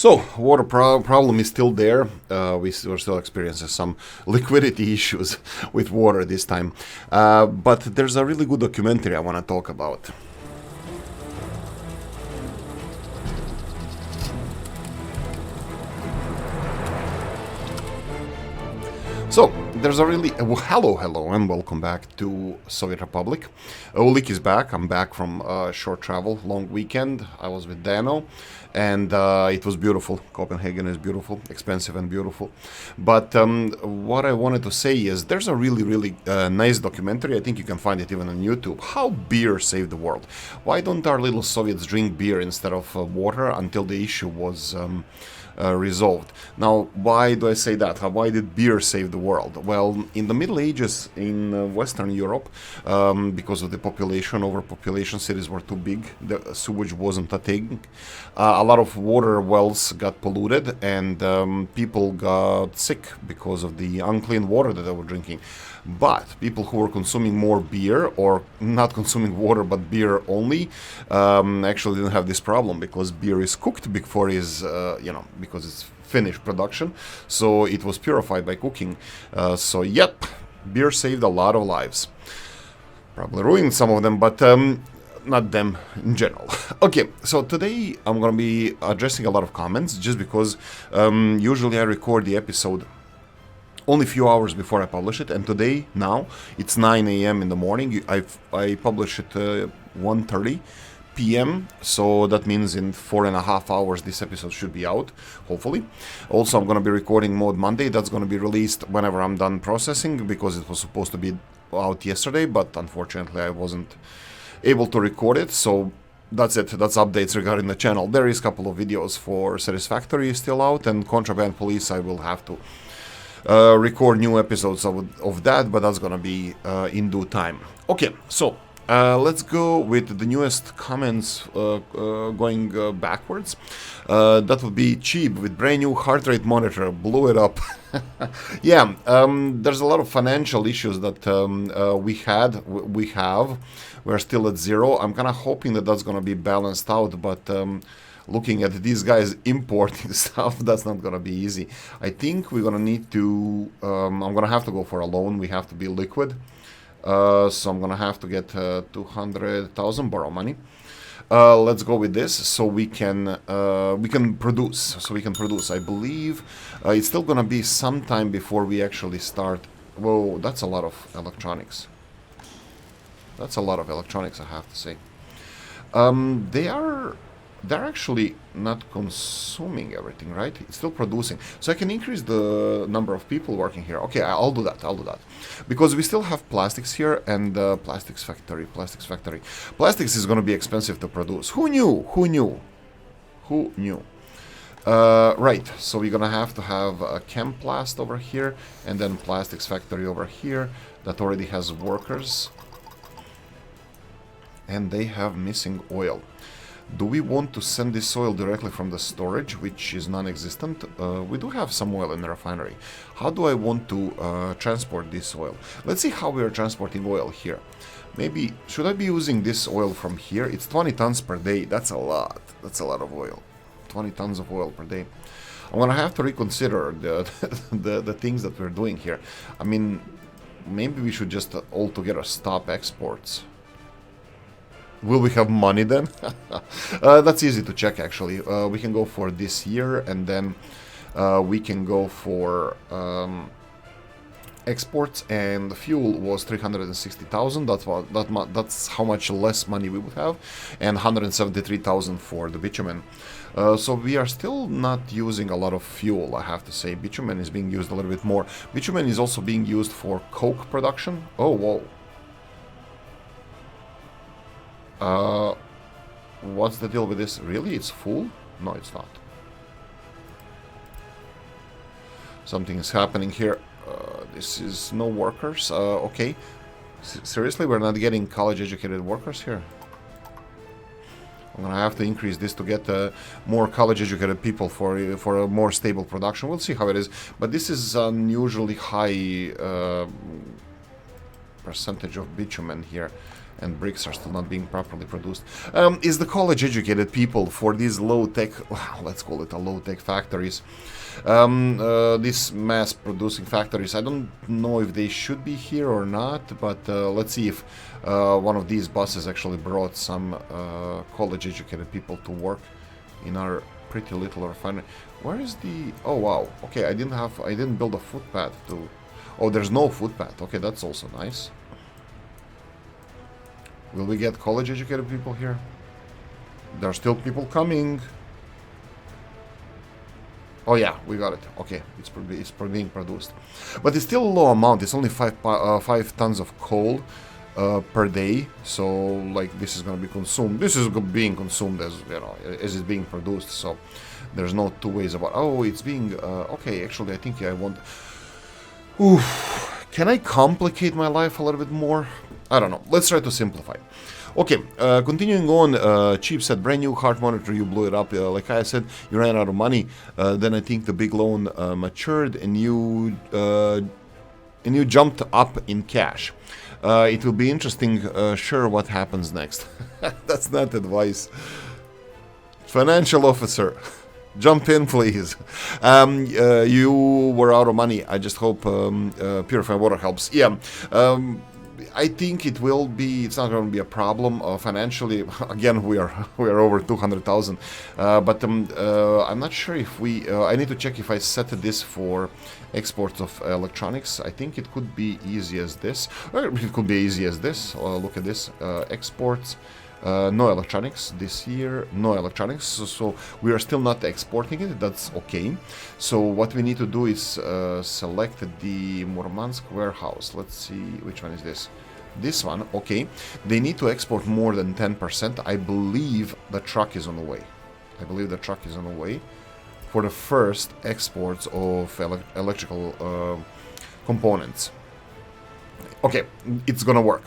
So, water problem is still there. We're still experiencing some liquidity issues with water this time. But there's a really good documentary I want to talk about. So, there's a really... hello, and welcome back to Soviet Republic. Oolykee is back. I'm back from short travel, long weekend. I was with Dano, and it was beautiful. Copenhagen is beautiful, expensive and beautiful. But what I wanted to say is there's a really nice documentary. I think you can find it even on YouTube. How beer saved the world. Why don't our little Soviets drink beer instead of water until the issue was... resolved. Now, why do I say that? Why did beer save the world? Well, in the Middle Ages in Western Europe, because of the population, overpopulation, cities were too big, the sewage wasn't a thing. A lot of water wells got polluted, and people got sick because of the unclean water that they were drinking. But people who were consuming more beer, or not consuming water but beer only, actually didn't have this problem, because beer is cooked before is, because it's finished production, so it was purified by cooking. So yep, beer saved a lot of lives. Probably ruined some of them, but not them in general. Okay, so today I'm gonna be addressing a lot of comments, just because usually I record the episode only a few hours before I publish it, and today, now, it's 9 a.m. in the morning. I publish it 1:30 p.m., so that means in 4.5 hours this episode should be out, hopefully. Also, I'm going to be recording Mode Monday. That's going to be released whenever I'm done processing, because it was supposed to be out yesterday, but unfortunately I wasn't able to record it, so that's it. That's updates regarding the channel. There is a couple of videos for Satisfactory still out, and Contraband Police I will have to record new episodes of that, but that's gonna be in due time. Okay, so let's go with the newest comments going backwards. That would be cheap with brand new heart rate monitor, blew it up. Yeah, there's a lot of financial issues that we have. We're still at zero. I'm kind of hoping that that's gonna be balanced out, but looking at these guys importing stuff, that's not gonna be easy. I think we're gonna need to, I'm gonna have to go for a loan. We have to be liquid. So I'm gonna have to get 200,000 borrow money. Let's go with this, so we can produce. I believe it's still gonna be some time before we actually start. Whoa, that's a lot of electronics. That's a lot of electronics, I have to say. They're actually not consuming everything, right? It's still producing. So I can increase the number of people working here. Okay, I'll do that. Because we still have plastics here, and plastics factory. Plastics is going to be expensive to produce. Who knew? Right, so we're going to have a Chemplast over here, and then plastics factory over here that already has workers. And they have missing oil. Do we want to send this oil directly from the storage, which is non-existent? We do have some oil in the refinery. How do I want to transport this oil? Let's see how we are transporting oil here. Maybe, should I be using this oil from here? It's 20 tons per day. That's a lot. That's a lot of oil. 20 tons of oil per day. I'm gonna have to reconsider the things that we're doing here. I mean, maybe we should just altogether stop exports. Will we have money then? That's easy to check, actually. We can go for this year, and then we can go for exports, and the fuel was 360,000. That's how much less money we would have, and 173,000 for the bitumen. So we are still not using a lot of fuel, I have to say. Bitumen is being used a little bit more. Bitumen is also being used for coke production. Oh, whoa. What's the deal with this? Really? It's full? No, it's not. Something is happening here. This is no workers. Okay. Seriously, we're not getting college-educated workers here? I'm gonna have to increase this to get more college-educated people for a more stable production. We'll see how it is. But this is unusually high percentage of bitumen here. and bricks are still not being properly produced. Is the college-educated people for these low-tech, let's call it a low-tech factories, these mass-producing factories, I don't know if they should be here or not, but let's see if one of these buses actually brought some college-educated people to work in our pretty little refinery. Where is the... Oh, wow. Okay, I didn't build a footpath to... Oh, there's no footpath. Okay, that's also nice. Will we get college-educated people here? There are still people coming. Oh yeah, we got it. Okay, it's being produced, but it's still a low amount. It's only 5 tons of coal per day. So like this is going to be consumed. This is being consumed as as it's being produced. So there's no two ways about. Oh, it's being okay. Actually, I think I want. Oof. Can I complicate my life a little bit more? I don't know. Let's try to simplify. Okay, continuing on, Cheap said, brand new heart monitor, you blew it up. Like I said, you ran out of money. Then I think the big loan matured and you jumped up in cash. It will be interesting, sure, what happens next. That's not advice. Financial officer, jump in, please. You were out of money. I just hope purified water helps. Yeah. I think it will be. It's not going to be a problem financially. Again, we are over 200,000, but I'm not sure if we. I need to check if I set this for exports of electronics. I think it could be easy as this. Or it could be easy as this. Look at this. Exports. No electronics this year, no electronics, so we are still not exporting it. That's okay. So what we need to do is select the Murmansk warehouse. Let's see, which one is this? This one, okay. They need to export more than 10%. I believe the truck is on the way. For the first exports of electrical components. Okay, it's gonna work.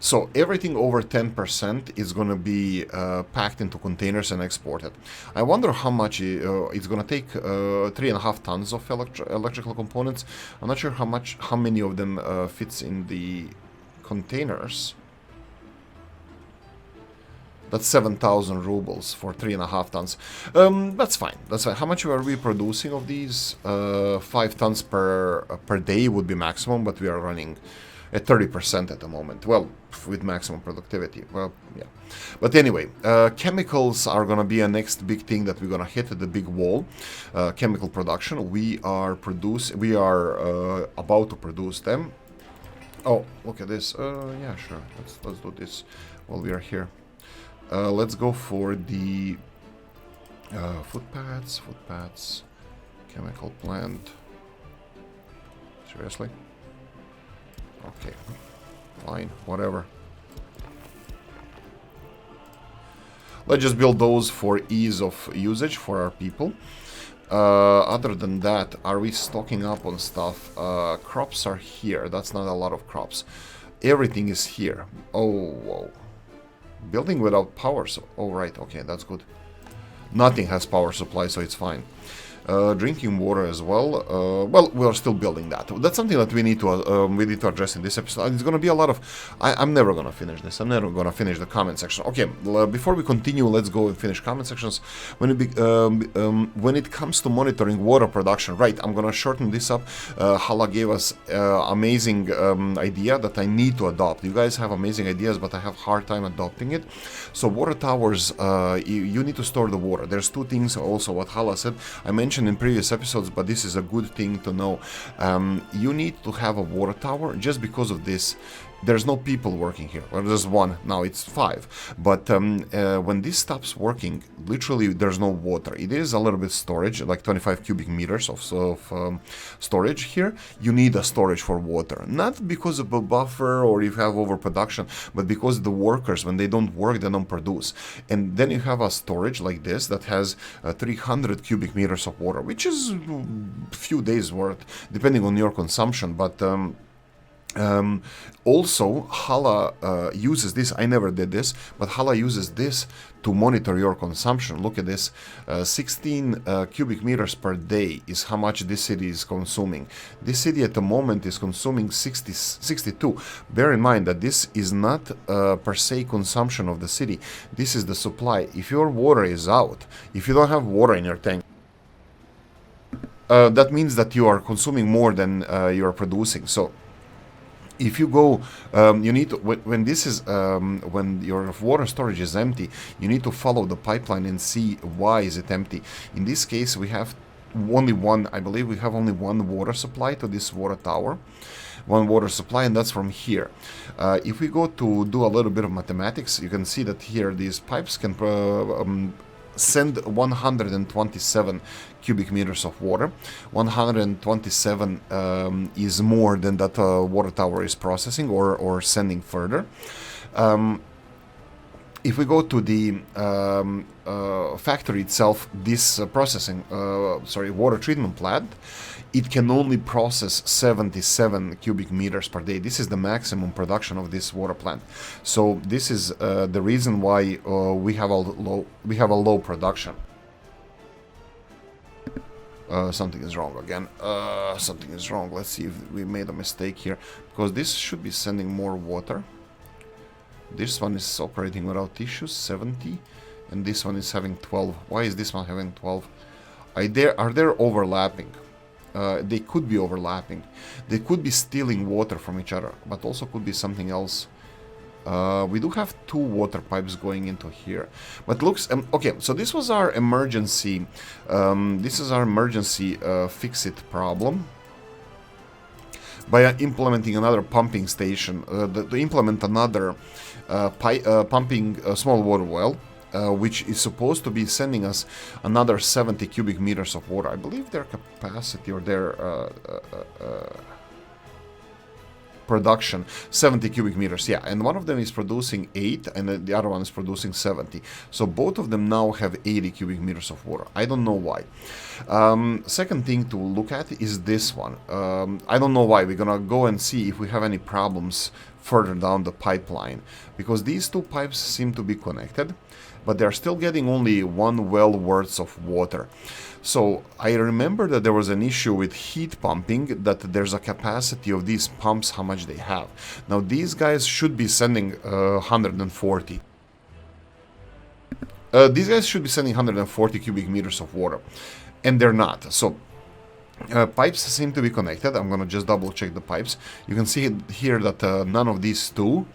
So everything over 10% is going to be packed into containers and exported. I wonder how much it's going to take. 3.5 tons of electrical components. I'm not sure how many of them fits in the containers. That's 7,000 rubles for 3.5 tons. That's fine. That's fine. How much are we producing of these? 5 tons per day would be maximum, but we are running at 30% at the moment. Well, with maximum productivity. Well, yeah. But anyway, chemicals are gonna be a next big thing that we're gonna hit at the big wall. Chemical production. We are about to produce them. Oh, look at this. Yeah, sure. Let's do this while we are here. Let's go for the footpaths. Chemical plant. Seriously? Okay, fine, whatever. Let's just build those for ease of usage for our people. Other than that, are we stocking up on stuff? Crops are here. That's not a lot of crops. Everything is here. Oh, whoa. Building without power. Oh, right. Okay, that's good. Nothing has power supply, so it's fine. Drinking water as well. Well, we are still building that. That's something that we need to address in this episode. It's going to be a lot of. I'm never going to finish this. I'm never going to finish the comment section. Okay, before we continue, let's go and finish comment sections. When it comes to monitoring water production, right? I'm going to shorten this up. Hala gave us amazing idea that I need to adopt. You guys have amazing ideas, but I have hard time adopting it. So water towers, you need to store the water. There's two things also. What Hala said, I mentioned in previous episodes, but this is a good thing to know. You need to have a water tower just because of this. There's no people working here. Well, there's one. Now it's 5. But when this stops working, literally there's no water. It is a little bit storage, like 25 cubic meters of storage here. You need a storage for water. Not because of a buffer or you have overproduction, but because the workers, when they don't work, they don't produce. And then you have a storage like this that has 300 cubic meters of water, which is a few days worth, depending on your consumption. But Um, Also, Hala uses this. I never did this, but Hala uses this to monitor your consumption. Look at this: 16 cubic meters per day is how much this city is consuming. This city at the moment is consuming 62. Bear in mind that this is not per se consumption of the city. This is the supply. If your water is out, if you don't have water in your tank, that means that you are consuming more than you are producing. So if you go, you need to, when this is, when your water storage is empty, you need to follow the pipeline and see why is it empty. In this case, we have only one, I believe we have only one water supply to this water tower. One water supply, and that's from here. If we go to do a little bit of mathematics, you can see that here these pipes can send 127 cubic meters of water. 127 is more than that water tower is processing or sending further. If we go to the factory itself, this water treatment plant, it can only process 77 cubic meters per day. This is the maximum production of this water plant. So this is the reason why we have a low production. Something is wrong again. Something is wrong. Let's see if we made a mistake here, because this should be sending more water. This one is operating without issues, 70, and this one is having 12. Why is this one having 12? Are they overlapping? They could be overlapping. They could be stealing water from each other, but also could be something else. We do have two water pipes going into here, but looks okay. So this was our emergency. This is our emergency fix-it problem. By implementing another pumping station, to implement another pumping small water well, which is supposed to be sending us another 70 cubic meters of water. I believe their capacity or their production 70 cubic meters, yeah, and one of them is producing 8 and the other one is producing 70, so both of them now have 80 cubic meters of water. I don't know why. Second thing to look at is this one. I don't know why. We're gonna go and see if we have any problems further down the pipeline, because these two pipes seem to be connected, but they're still getting only one well worth of water. So I remember that there was an issue with heat pumping, that there's a capacity of these pumps, how much they have. Now these guys should be sending 140. These guys should be sending 140 cubic meters of water, and they're not. So pipes seem to be connected. I'm gonna just double check the pipes. You can see here that none of these two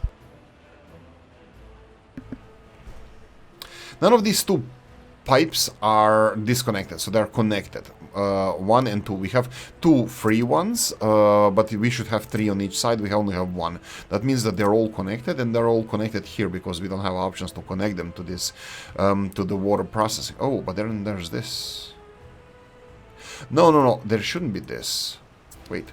pipes are disconnected, so they're connected. 1 and 2. We have 2 free ones, but we should have 3 on each side. We only have 1. That means that they're all connected, and they're all connected here because we don't have options to connect them to this, to the water processing. Oh, but then there's this. No, there shouldn't be this. Wait.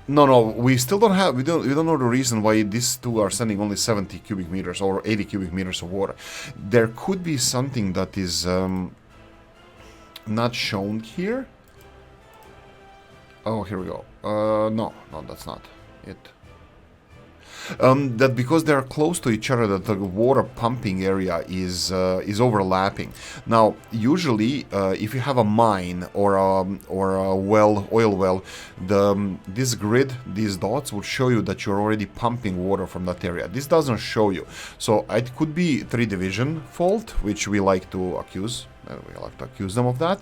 No, we still don't have, we don't know the reason why these two are sending only 70 cubic meters or 80 cubic meters of water. There could be something that is not shown here. Oh, here we go. No, that's not it. That because they are close to each other, that the water pumping area is overlapping. Now, usually, if you have a mine or a well, oil well, this grid, these dots would show you that you're already pumping water from that area. This doesn't show you, so it could be 3 division fault, which we like to accuse. Them of that.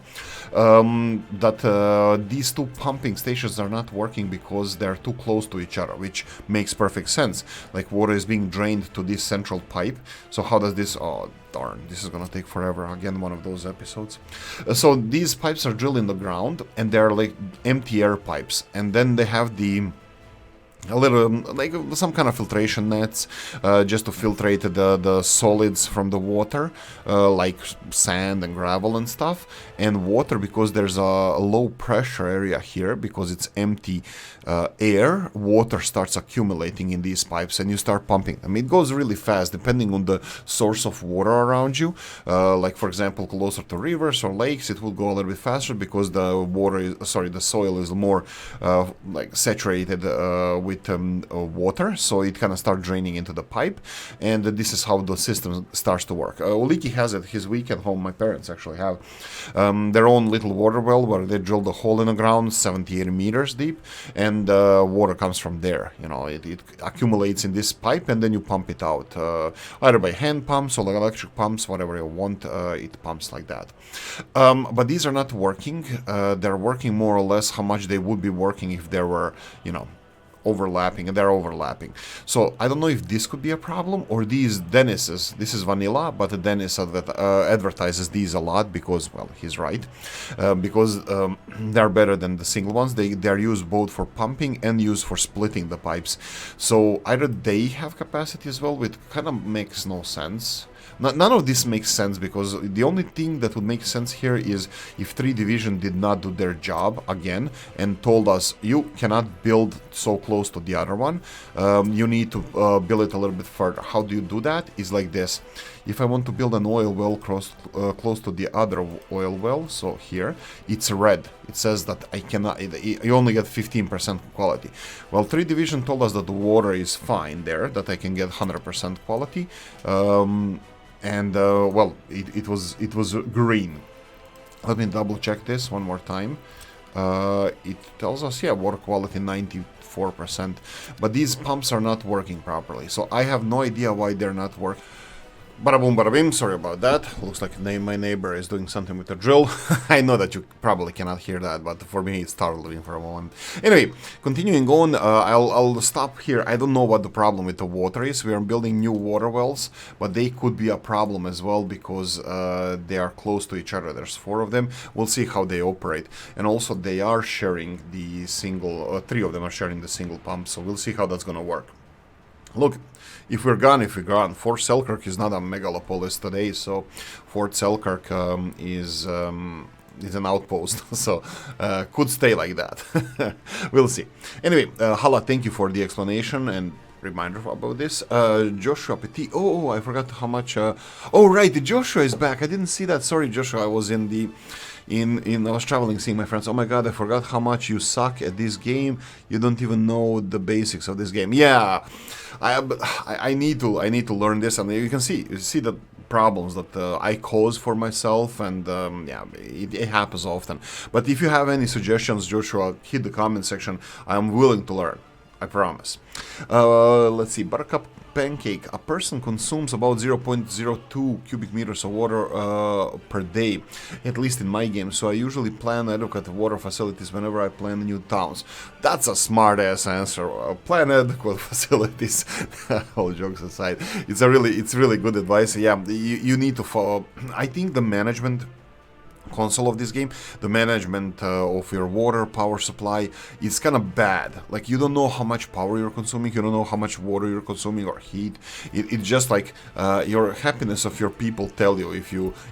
These two pumping stations are not working because they're too close to each other, which makes perfect sense. Like, water is being drained to this central pipe. So how does this... Oh, darn. This is gonna take forever. Again, one of those episodes. So these pipes are drilled in the ground, and they're like empty air pipes. And then they have the a little like some kind of filtration nets, just to filtrate the solids from the water, like sand and gravel and stuff, and water, because there's a low pressure area here, because it's empty air. Water starts accumulating in these pipes and you start pumping them. It goes really fast depending on the source of water around you. Like for example, closer to rivers or lakes, it will go a little bit faster because the the soil is more like saturated with water, so it kind of starts draining into the pipe, and this is how the system starts to work. Oolykee has it his week at home. My parents actually have their own little water well where they drilled a hole in the ground 70-80 meters deep, and water comes from there. You know, it accumulates in this pipe, and then you pump it out, either by hand pumps or like electric pumps, whatever you want. It pumps like that. But these are not working. They're working more or less how much they would be working if there were, you know, overlapping, and they're overlapping. So I don't know if this could be a problem, or these Dennis's, this is vanilla, but Dennis advertises these a lot because, well, he's right, because they're better than the single ones. They're used both for pumping and used for splitting the pipes. So either they have capacity as well, which kind of makes no sense. None of this makes sense, because the only thing that would make sense here is if 3 Division did not do their job again and told us, you cannot build so close to the other one, you need to build it a little bit further. How do you do that? Is like this. If I want to build an oil well close to the other oil well, so here, it's red. It says that I cannot, you only get 15% quality. Well, 3 Division told us that the water is fine there, that I can get 100% quality. Well, it was green. Let me double check this one more time. It tells us, yeah, water quality 94%, but these pumps are not working properly, so I have no idea why they're not working. Bada boom, bada bim, sorry about that. Looks like my neighbor is doing something with the drill. I know that you probably cannot hear that, but for me it's startling for a moment. Anyway, continuing on, I'll stop here. I don't know what the problem with the water is. We are building new water wells, but they could be a problem as well, because they are close to each other. There's 4 of them. We'll see how they operate. And also they are sharing the single, 3 of them are sharing the single pump, so we'll see how that's gonna work. Look, if we're gone. Fort Selkirk is not a megalopolis today, so Fort Selkirk is an outpost, so could stay like that. We'll see. Anyway, Hala, thank you for the explanation and reminder about this. Joshua Petit. Oh, I forgot how much. Oh, right, Joshua is back. I didn't see that. Sorry, Joshua. I was I was traveling, seeing my friends. Oh my god, I forgot how much you suck at this game. You don't even know the basics of this game. Yeah, I need to learn this, and you can see the problems that I cause for myself, and yeah, it happens often. But if you have any suggestions, Joshua, hit the comment section. I'm willing to learn. I promise. Let's see. Buttercup Pancake. A person consumes about 0.02 cubic meters of water per day, at least in my game. So I usually plan adequate water facilities whenever I plan new towns. That's a smart-ass answer. Plan adequate facilities. All jokes aside, it's really good advice. Yeah, you need to follow. I think the management console of this game, the management of your water power supply is kind of bad. Like, you don't know how much power you're consuming, you don't know how much water you're consuming or heat. It's just like your happiness of your people tell you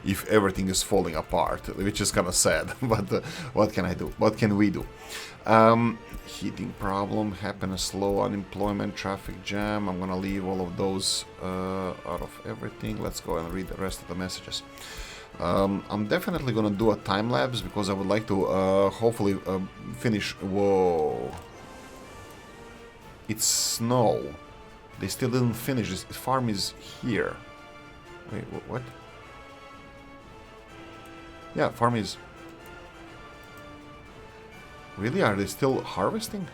if everything is falling apart, which is kind of sad. But what can I do? What can we do? Heating problem, happiness low, unemployment, traffic jam. I'm gonna leave all of those out of everything. Let's go and read the rest of the messages. I'm definitely gonna do a time lapse because I would like to hopefully finish. Whoa, it's snow. They still didn't finish. This farm is here. Wait, what? Yeah, farm is. Really? Are they still harvesting?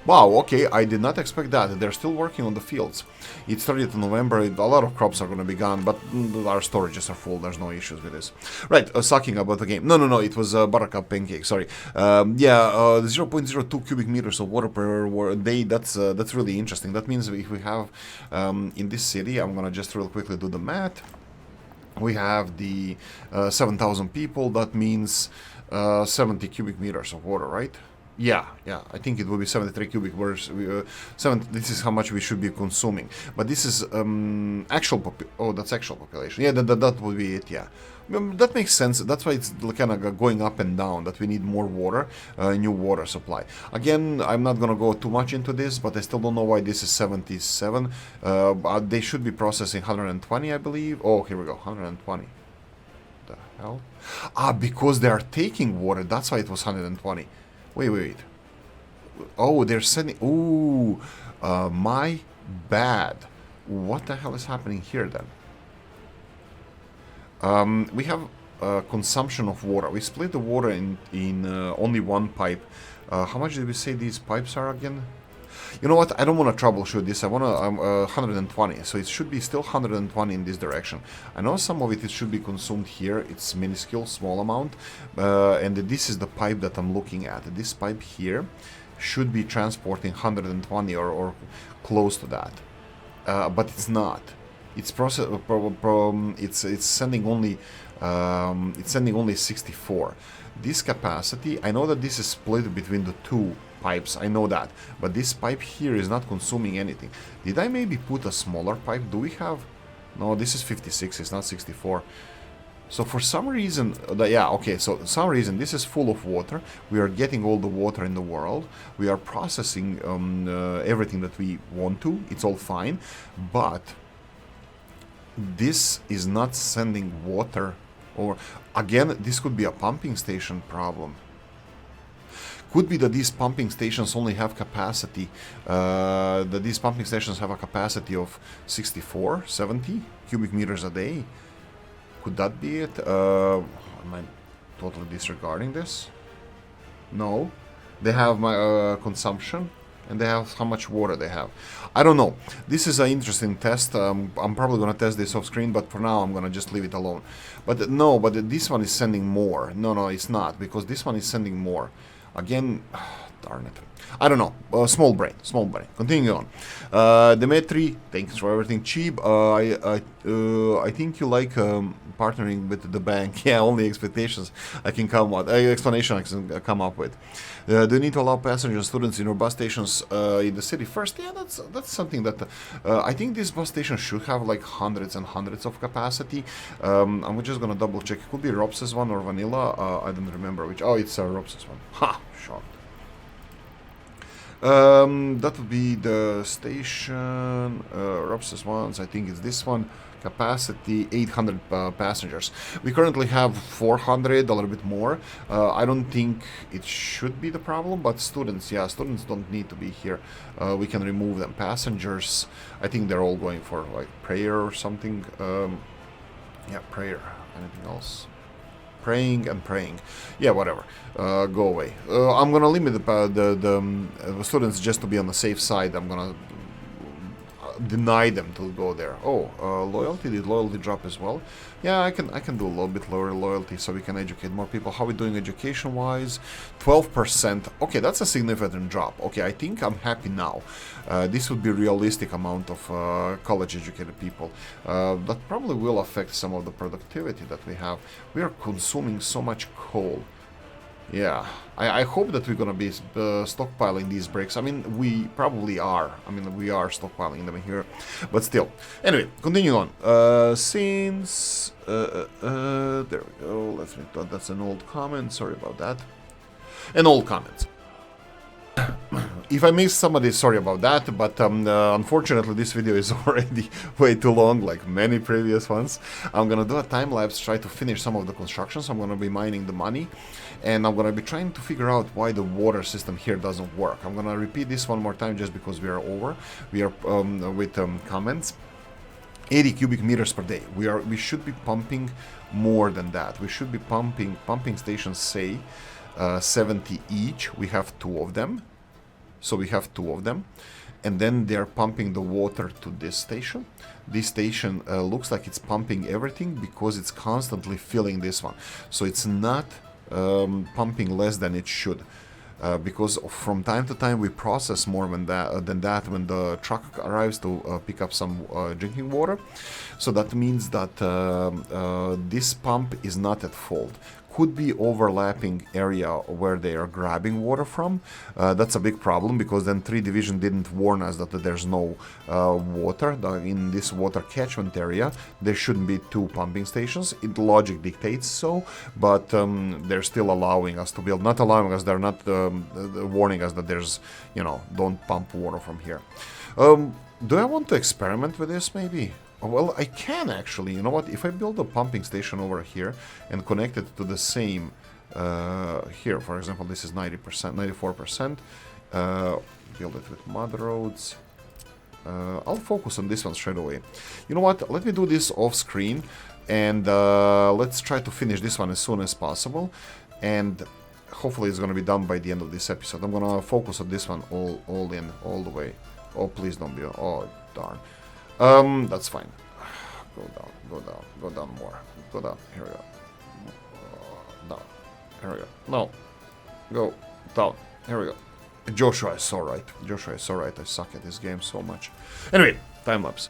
Wow, okay, I did not expect that. They're still working on the fields. It's 30th of November, a lot of crops are going to be gone, but our storages are full, there's no issues with this. Right, sucking about the game. No, it was Buttercup Pancake, sorry. 0.02 cubic meters of water per day, that's really interesting. That means if we have, in this city, I'm going to just real quickly do the math. We have the 7,000 people, that means 70 cubic meters of water, right? Yeah, yeah, I think it will be 73 cubic whereas this is how much we should be consuming. But this is oh, that's actual population. Yeah, that would be it, yeah. That makes sense. That's why it's kind of going up and down, that we need more water, new water supply. Again, I'm not going to go too much into this, but I still don't know why this is 77. They should be processing 120, I believe. Oh, here we go, 120. The hell? Ah, because they are taking water. That's why it was 120. Wait. Oh, they're sending... Ooh, my bad. What the hell is happening here then? We have consumption of water. We split the water in only one pipe. How much did we say these pipes are again? You know what? I don't want to troubleshoot this. I want to 120. So it should be still 120 in this direction. I know some of it should be consumed here. It's minuscule, small amount. And this is the pipe that I'm looking at. This pipe here should be transporting 120 or close to that. But it's not. It's it's sending only 64. This capacity, I know that this is split between the two pipes, I know that, but this pipe here is not consuming anything. Did I maybe put a smaller pipe? Do we have... No, this is 56, it's not 64. So for some reason, yeah, okay, so some reason this is full of water. We are getting all the water in the world. We are processing everything that we want to. It's all fine, but this is not sending water. Or again, this could be a pumping station problem. Could be that these pumping stations only have capacity, that these pumping stations have a capacity of 64, 70 cubic meters a day. Could that be it? Am I totally disregarding this? No. They have my consumption, and they have how much water they have. I don't know. This is an interesting test. I'm probably going to test this off screen, but for now I'm going to just leave it alone. But no, but this one is sending more. No, it's not, because this one is sending more. Again, darn it. I don't know. Small brain. Continuing on. Dimitri, thanks for everything. Cheap. I think you like partnering with the bank. Yeah, only expectations I can come up. Explanation I can come up with. Do you need to allow passengers and students in your bus stations in the city first? Yeah, that's something that I think this bus station should have like hundreds and hundreds of capacity. I'm just gonna double check. It could be Rops's one or Vanilla. I don't remember which. Oh, it's Rops's one. Ha, shocked. That would be the station, Rops's ones, I think it's this one, capacity 800 passengers. We currently have 400, a little bit more. I don't think it should be the problem, but students, yeah, students don't need to be here. We can remove them. Passengers, I think they're all going for like prayer or something. Yeah, prayer. Anything else? Praying. Yeah, whatever. Go away. I'm gonna limit the students just to be on the safe side. I'm gonna deny them to go there. Oh, loyalty. Did loyalty drop as well? Yeah, I can do a little bit lower loyalty so we can educate more people. How are we doing education wise? 12%. Okay, that's a significant drop. Okay, I think I'm happy now. This would be realistic amount of college educated people. That probably will affect some of the productivity that we have. We are consuming so much coal. Yeah, I hope that we're gonna be stockpiling these bricks. I mean, we probably are. I mean, we are stockpiling them here, but still. Anyway, continue on. There we go. Let's make that. That's an old comment. Sorry about that. An old comment. If I missed somebody, sorry about that, but unfortunately this video is already way too long, like many previous ones. I'm gonna do a time lapse, try to finish some of the constructions. I'm gonna be mining the money, and I'm gonna be trying to figure out why the water system here doesn't work. I'm gonna repeat this one more time just because we are over. We are with comments. 80 cubic meters per day. We should be pumping more than that. We should be pumping stations say 70 each. We have 2 of them. So we have 2 of them, and then they're pumping the water to this station. This station looks like it's pumping everything because it's constantly filling this one. So it's not pumping less than it should. Because from time to time we process more than that when the truck arrives to pick up some drinking water. So that means that this pump is not at fault. could be overlapping area where they are grabbing water from. That's a big problem, because then 3 Division didn't warn us that there's no water. In this water catchment area, there shouldn't be 2 pumping stations. Logic dictates so, but they're still allowing us to build. Not allowing us, they're not warning us that there's, don't pump water from here. Do I want to experiment with this, maybe? Well, I can actually. You know what? If I build a pumping station over here and connect it to the same here, for example, this is 90%, 94%. Build it with mud roads. I'll focus on this one straight away. You know what? Let me do this off screen, and let's try to finish this one as soon as possible. And hopefully it's going to be done by the end of this episode. I'm going to focus on this one all in, all the way. Oh, please don't be... Oh, darn. That's fine. Go down, go down, go down more. Go down. Here we go. Down. Here we go. No. Go down. Here we go. Joshua is so right. Joshua is so right. I suck at this game so much. Anyway, time lapse.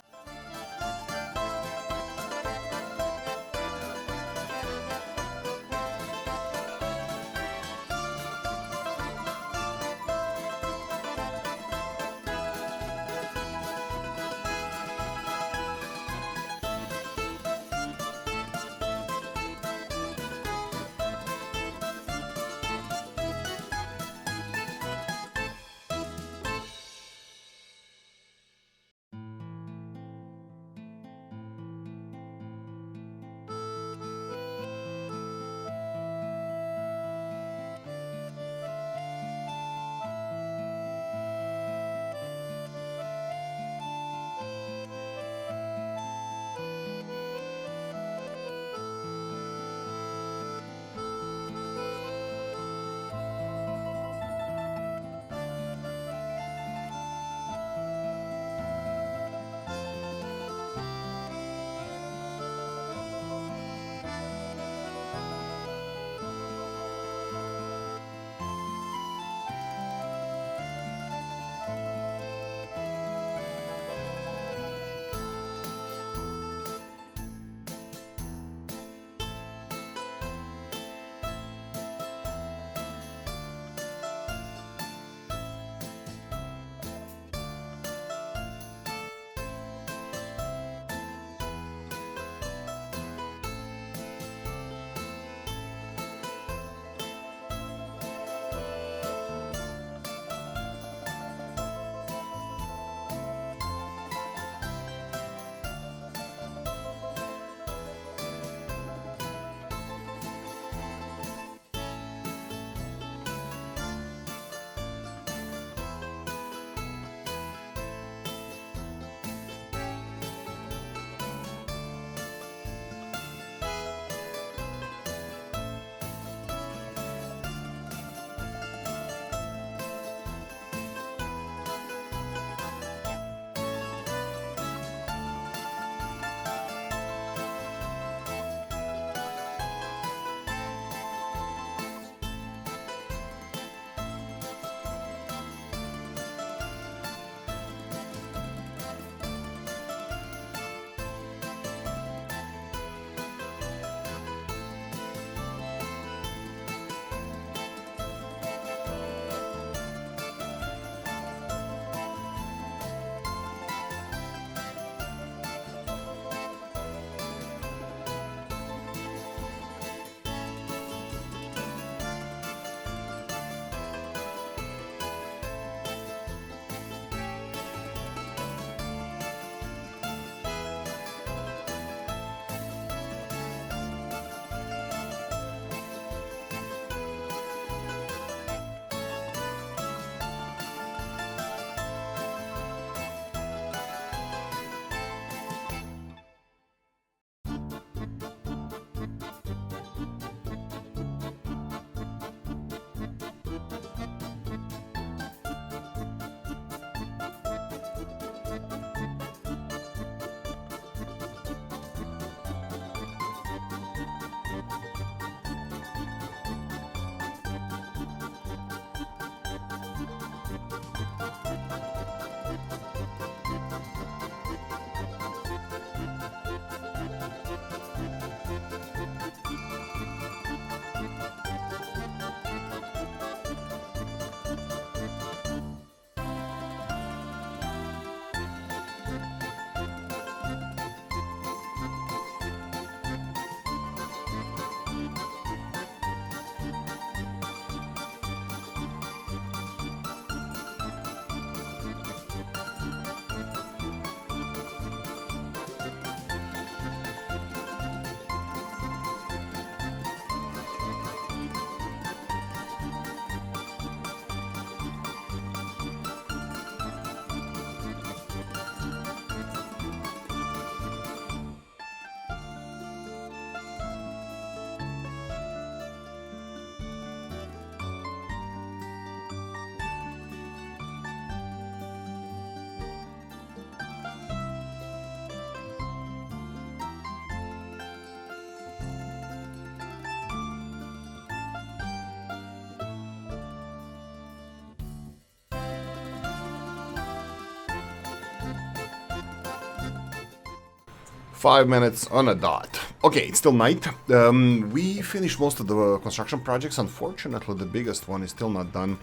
5 minutes on a dot. Okay, it's still night. We finished most of the construction projects. Unfortunately, the biggest one is still not done.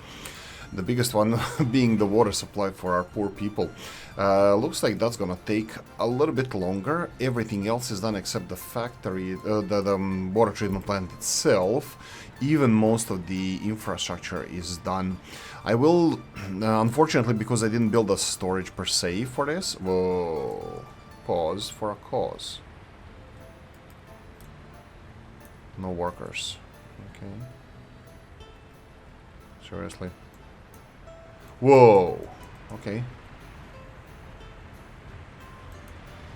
The biggest one being the water supply for our poor people. Looks like that's gonna take a little bit longer. Everything else is done except the factory, the water treatment plant itself. Even most of the infrastructure is done. I will, unfortunately, because I didn't build a storage per se for this. Whoa, pause for a cause. No workers. Okay. Seriously. Whoa. Okay.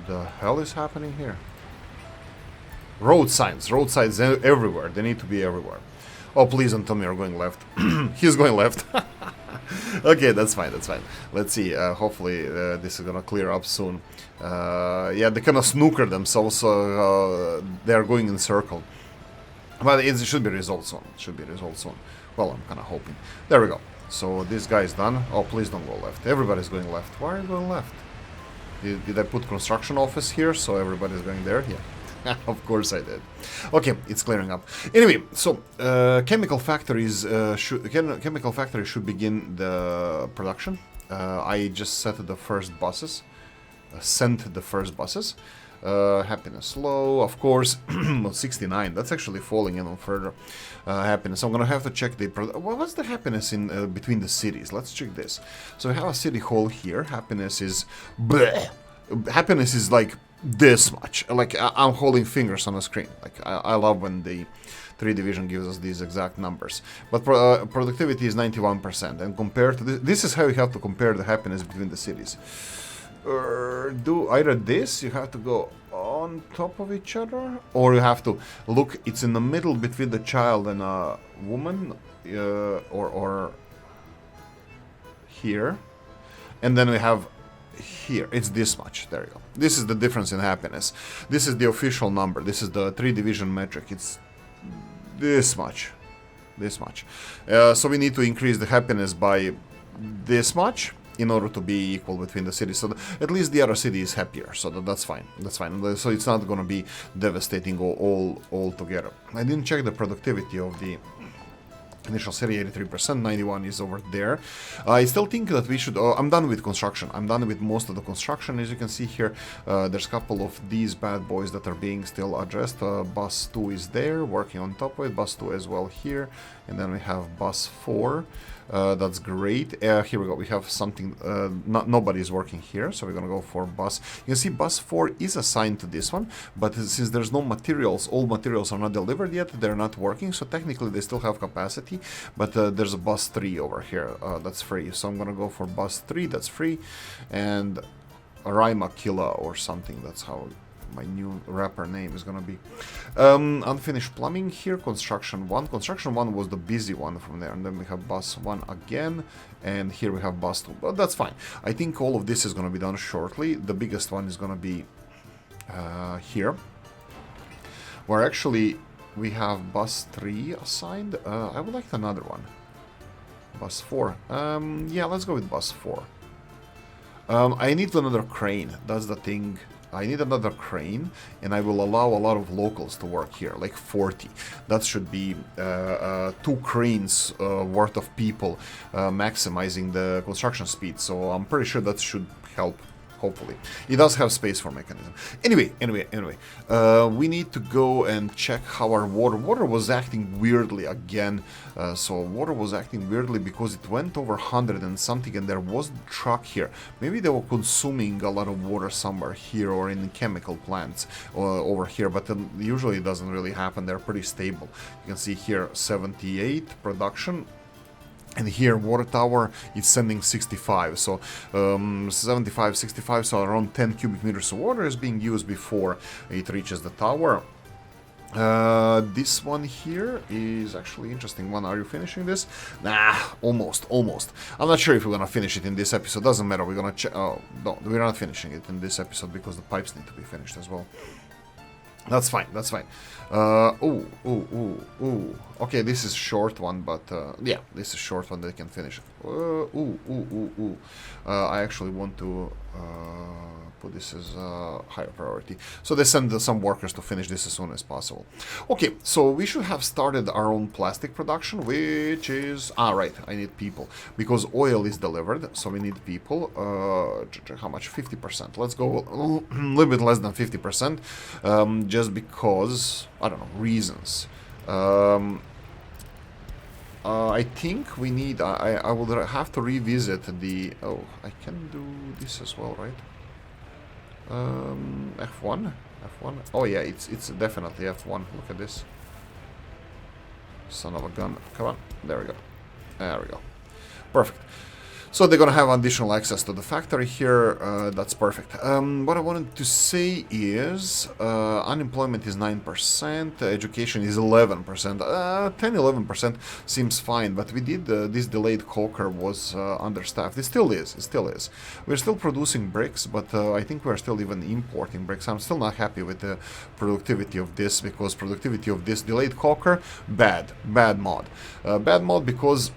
The hell is happening here? Road signs everywhere. They need to be everywhere. Oh, please don't tell me you're going left. He's going left. Okay, that's fine, that's fine. Let's see, hopefully this is gonna clear up soon. Yeah, they kind of snooker themselves, so they're going in circle. But it should be resolved soon. It should be resolved soon. Well, I'm kind of hoping. There we go. So this guy is done. Oh, please don't go left. Everybody's going left. Why are you going left? Did I put construction office here so everybody's going there? Yeah. Of course I did. Okay, it's clearing up. Anyway, so chemical factories should begin the production. I just set the first buses. Sent the first buses. Happiness low, of course. 69. That's actually falling in on further. Happiness. I'm gonna have to check the. What's the happiness in between the cities? Let's check this. So we have a city hall here. Happiness is. Bleh. Happiness is like this much. Like I'm holding fingers on a screen. Like I love when the 3 division gives us these exact numbers. But productivity is 91%, and compared to this is how you have to compare the happiness between the cities. Do either this, you have to go on top of each other, or you have to look, it's in the middle between the child and a woman, or here, and then we have here, it's this much, there you go. This is the difference in happiness. This is the official number, this is the 3 division metric, it's this much, so we need to increase the happiness by this much in order to be equal between the cities, so at least the other city is happier, so that's fine, so it's not going to be devastating all together. I didn't check the productivity of the initial city, 83%, 91 is over there. I still think that we should, I'm done with construction, I'm done with most of the construction. As you can see here, there's a couple of these bad boys that are being still addressed. Bus 2 is there, working on top of it, bus 2 as well here, and then we have bus 4. That's great. Here we go. We have something. Nobody is working here, so we're gonna go for bus. You can see bus 4 is assigned to this one, but since there's no materials, all materials are not delivered yet. They're not working, so technically they still have capacity. But there's a bus 3 over here. That's free. So I'm gonna go for bus 3. That's free, and Raima Killa or something. That's how my new rapper name is gonna be. Unfinished plumbing here, construction 1. Construction 1 was the busy one from there, and then we have bus 1 again, and here we have bus 2, but that's fine. I think all of this is gonna be done shortly. The biggest one is gonna be here, where actually we have bus 3 assigned. I would like another one. Bus 4. Yeah, let's go with bus 4. I need another crane, that's the thing. I need another crane, and I will allow a lot of locals to work here, like 40. That should be 2 cranes worth of people, maximizing the construction speed. So I'm pretty sure that should help, hopefully. It does have space for mechanism. Anyway, we need to go and check how our water was acting weirdly again. So water was acting weirdly because it went over 100 and something, and there was a truck here. Maybe they were consuming a lot of water somewhere here or in chemical plants over here, but usually it doesn't really happen. They're pretty stable. You can see here 78 production. And here, water tower, it's sending 65, so 75, 65, so around 10 cubic meters of water is being used before it reaches the tower. This one here is actually interesting one. Are you finishing this? Nah, almost. I'm not sure if we're gonna finish it in this episode. Doesn't matter, we're gonna check. Oh, no, we're not finishing it in this episode because the pipes need to be finished as well. That's fine. Okay, this is short one, but yeah, this is short one. They can finish it. I actually want to put this as higher priority. So they send some workers to finish this as soon as possible. Okay, so we should have started our own plastic production, which is right. I need people because oil is delivered, so we need people. How much? 50%. Let's go a little bit less than 50%, just because I don't know reasons. I think we need. I will have to revisit the. Oh, I can do this as well, right? F1. Oh yeah, it's definitely F1. Look at this. Son of a gun. Come on. There we go. There we go. Perfect. So they're gonna have additional access to the factory here. That's perfect. What I wanted to say is unemployment is 9%, education is 11%. 10-11% seems fine, but we did this delayed coker was understaffed. It still is. It still is. We're still producing bricks, but I think we're still even importing bricks. I'm still not happy with the productivity of this because productivity of this delayed coker bad mod. Bad mod because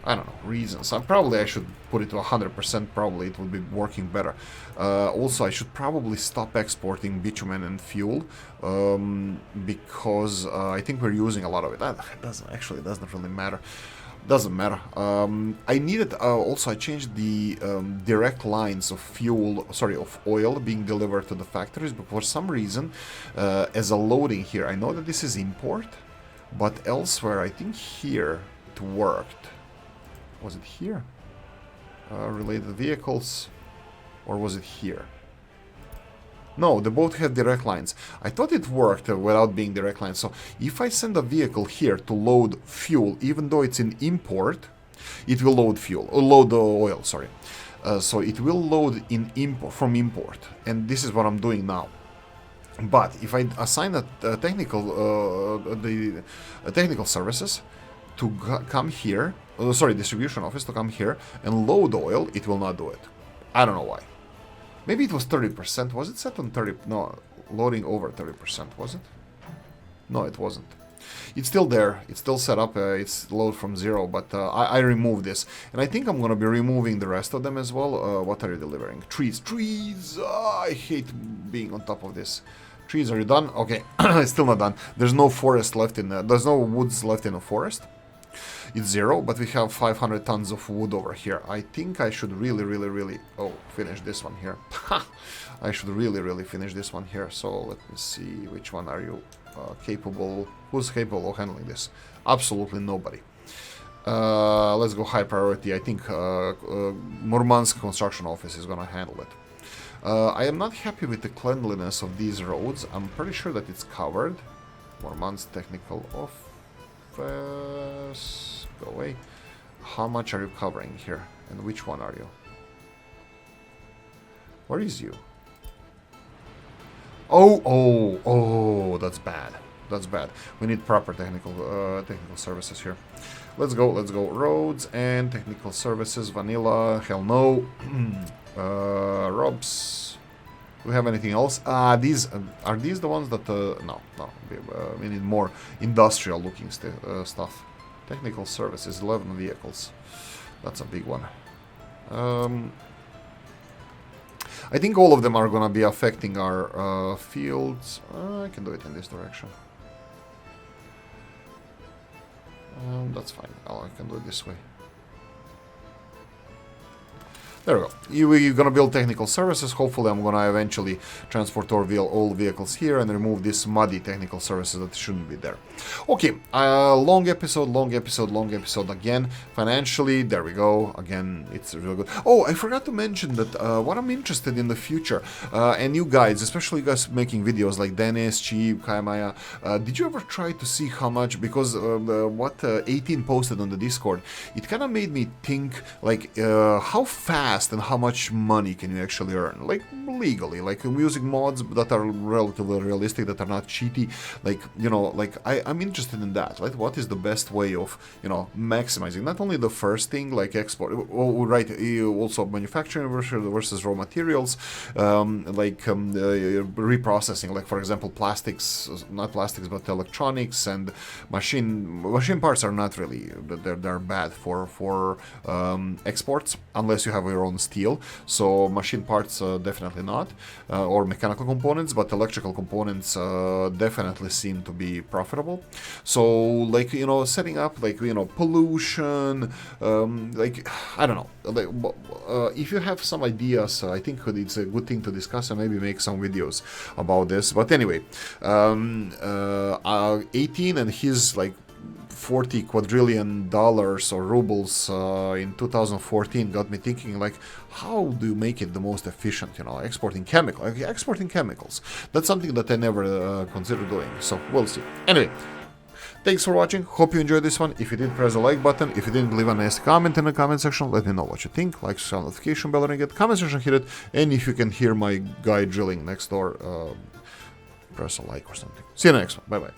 I don't know, reasons. I should put it to 100%, probably it would be working better. Also, I should probably stop exporting bitumen and fuel, because I think we're using a lot of it. It doesn't really matter. Doesn't matter. I needed, also I changed the direct lines of of oil being delivered to the factories, but for some reason, as a loading here, I know that this is import, but elsewhere, I think here it worked. Was it here? Related vehicles? Or was it here? No, they both have direct lines. I thought it worked without being direct lines. So if I send a vehicle here to load fuel, even though it's in import, it will load load the oil, sorry. So it will load in from import. And this is what I'm doing now. But if I assign technical services to come here, distribution office to come here and load oil, it will not do it. I don't know why. Maybe it was 30%. Was it set on 30? No, loading over 30%, was it? No, it wasn't. It's still there. It's still set up. It's load from 0, but I removed this. And I think I'm going to be removing the rest of them as well. What are you delivering? Trees. I hate being on top of this. Trees, are you done? Okay, it's still not done. There's no forest left in there. There's no woods left in the forest. It's 0, but we have 500 tons of wood over here. I think I should really finish this one here. I should really finish this one here. So let me see, which one are you capable? Who's capable of handling this? Absolutely nobody. Let's go high priority. I think Murmansk construction office is gonna handle it. I am not happy with the cleanliness of these roads. I'm pretty sure that it's covered. Murmansk technical office. Go away. How much are you covering here? And which one are you? Where is you? Oh, that's bad. That's bad. We need proper technical services here. Let's go. Roads and technical services. Vanilla. Hell no. Robs. Do we have anything else? Are these the ones that... no. We need more industrial looking stuff. Technical services, 11 vehicles. That's a big one. I think all of them are gonna be affecting our fields. I can do it in this direction. That's fine. I can do it this way. There we go. We're gonna build technical services. Hopefully I'm gonna eventually transport all vehicles here and remove this muddy technical services that shouldn't be there. Okay, long episode again. Financially, there we go. Again, it's real good. Oh, I forgot to mention that what I'm interested in the future, and you guys, especially you guys making videos like Dennis, Cheap, Kaimaya, did you ever try to see how much, because what 18 posted on the Discord, it kind of made me think, like, how fast fast and how much money can you actually earn, like legally, like music mods that are relatively realistic, that are not cheaty, like, you know, like I'm interested in that, right? What is the best way of, you know, maximizing not only the first thing like export, right, also manufacturing versus raw materials, reprocessing, like for example plastics, not plastics but electronics and machine parts are not really, they're bad for exports unless you have your own steel. So machine parts definitely not, or mechanical components, but electrical components definitely seem to be profitable. So like, you know, setting up like, you know, pollution, like I don't know, like, if you have some ideas, I think it's a good thing to discuss and maybe make some videos about this. But anyway, 18 and his like $40 quadrillion or rubles in 2014 got me thinking, like, how do you make it the most efficient, you know, exporting chemicals. That's something that I never considered doing, so we'll see. Anyway, thanks for watching, hope you enjoyed this one. If you did, press the like button. If you didn't, leave a nice comment in the comment section, let me know what you think. Like, subscribe, notification bell, ring it, comment section, hit it, and if you can hear my guy drilling next door, press a like or something. See you next one, bye bye.